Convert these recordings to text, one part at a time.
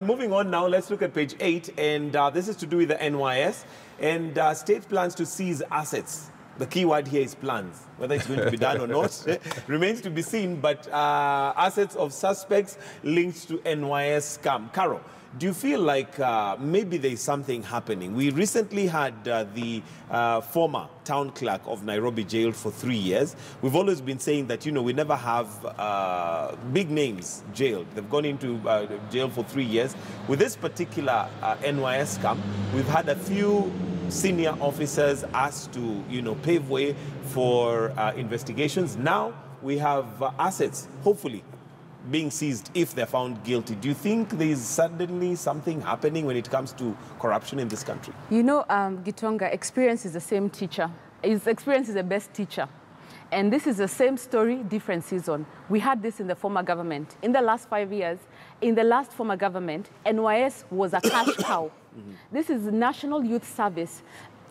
Moving on now, let's look at page 8, and this is to do with the NYS, and state plans to seize assets. The key word here is plans. Whether it's going to be done or not remains to be seen, but assets of suspects linked to NYS scam. Carol, do you feel like maybe there's something happening? We recently had the former town clerk of Nairobi jailed for 3 years. We've always been saying that, you know, we never have big names jailed. They've gone into jail for 3 years. With this particular NYS scam, we've had a few senior officers asked to, you know, pave way for investigations. Now we have assets, hopefully, being seized if they're found guilty. Do you think there's suddenly something happening when it comes to corruption in this country? You know, Gitonga, experience is the same teacher. Experience is the best teacher. And this is the same story, different season. We had this in the former government. In the last 5 years, in the last former government, NYS was a cash cow. This is National Youth Service.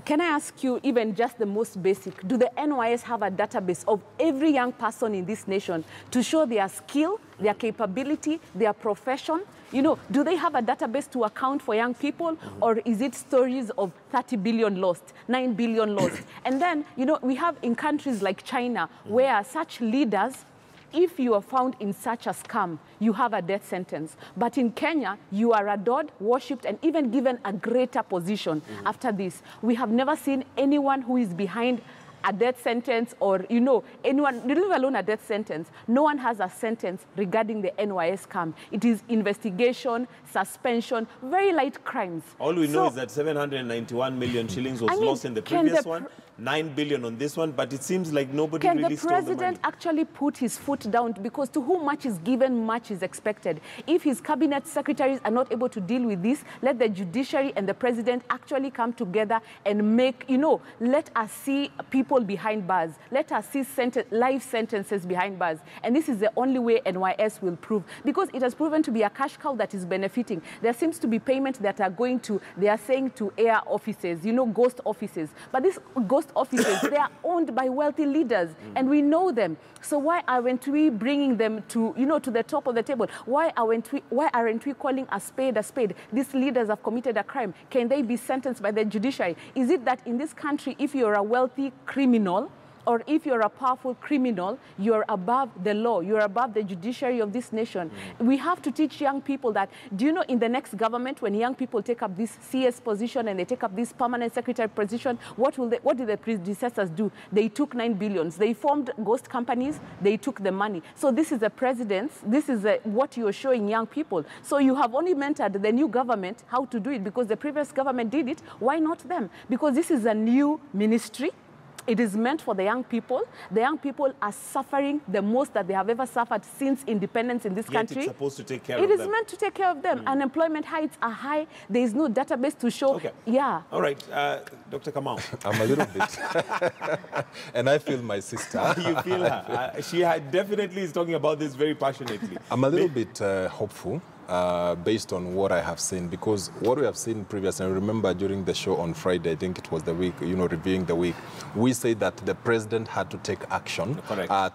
Can I ask you, even just the most basic, do the NYS have a database of every young person in this nation to show their skill, their capability, their profession? You know, do they have a database to account for young people? Or is it stories of 30 billion lost, 9 billion lost? And then, you know, we have in countries like China, where such leaders, if you are found in such a scam, you have a death sentence. But in Kenya, you are adored, worshipped, and even given a greater position after this. We have never seen anyone who is behind a death sentence or, you know, anyone, let alone a death sentence. No one has a sentence regarding the NYS scam. It is investigation, suspension, very light crimes. All we know is that 791 million shillings was lost in the previous one, 9 billion on this one, but it seems like nobody really stole the money. Can the president actually put his foot down? Because to whom much is given, much is expected. If his cabinet secretaries are not able to deal with this, let the judiciary and the president actually come together and make, you know, let us see people behind bars. Let us see life sentences behind bars. And this is the only way NYS will prove. Because it has proven to be a cash cow that is benefiting. There seems to be payments that are going to, they are saying, to air offices, you know, ghost offices. But these ghost offices, they are owned by wealthy leaders, and we know them. So why aren't we bringing them to, you know, to the top of the table? Why aren't we calling a spade a spade? These leaders have committed a crime. Can they be sentenced by the judiciary? Is it that in this country, if you're a wealthy criminal, or if you're a powerful criminal, you're above the law, you're above the judiciary of this nation? We have to teach young people that, do you know, in the next government, when young people take up this CS position and they take up this permanent secretary position, what did the predecessors do? They took 9 billions. They formed ghost companies. They took the money. So this is the president's, this is what you're showing young people. So you have only mentored the new government how to do it because the previous government did it. Why not them? Because this is a new ministry. It is meant for the young people. The young people are suffering the most that they have ever suffered since independence in this country. It's supposed to take care of them. It is meant to take care of them. Unemployment rates are high. There is no database to show. Okay. Yeah. All right. Dr. Kamau. I'm a little bit. And I feel my sister. You feel her. She definitely is talking about this very passionately. I'm a little bit hopeful. Based on what I have seen, because what we have seen previously, I remember during the show on Friday, I think it was the week, you know, reviewing the week, we said that the president had to take action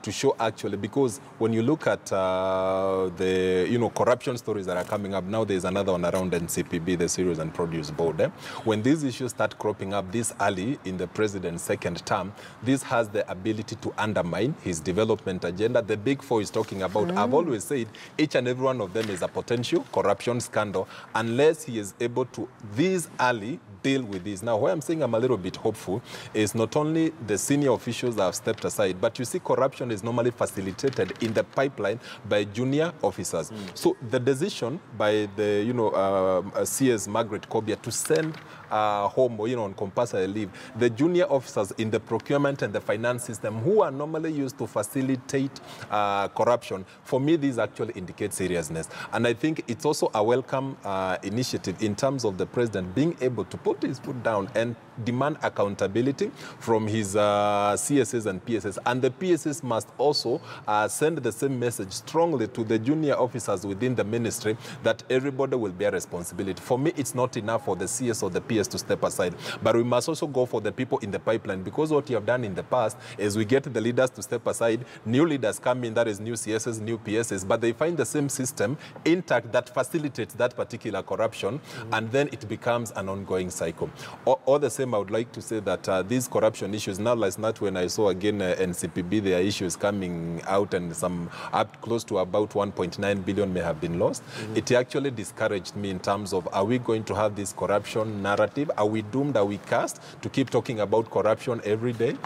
to show actually, because when you look at the, you know, corruption stories that are coming up, now there's another one around NCPB, the Cereals and Produce Board. When these issues start cropping up this early in the president's second term, this has the ability to undermine his development agenda. The big four is talking about, I've always said, each and every one of them is a potential corruption scandal unless he is able to, this early, deal with this. Now, why I'm saying I'm a little bit hopeful is not only the senior officials that have stepped aside, but you see corruption is normally facilitated in the pipeline by junior officers. So the decision by the, you know, CS Margaret Kobia to send home, or, you know, on compulsory leave, the junior officers in the procurement and the finance system who are normally used to facilitate corruption, for me, this actually indicates seriousness. And I think it's also a welcome initiative in terms of the president being able to put his foot down and demand accountability from his CSS and PSS, and the PSS must also send the same message strongly to the junior officers within the ministry that everybody will bear responsibility. For me, it's not enough for the CS or the PS to step aside, but we must also go for the people in the pipeline, because what you have done in the past is we get the leaders to step aside, new leaders come in, that is new CSs, new PSs, but they find the same system intact that facilitates that particular corruption, and then it becomes an ongoing cycle. All the same, I would like to say that these corruption issues, now last night when I saw again NCPB, there are issues coming out, and some up close to about 1.9 billion may have been lost. It actually discouraged me in terms of, are we going to have this corruption narrative? Are we doomed? Are we cast to keep talking about corruption every day?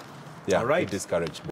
Yeah, it discouraged me.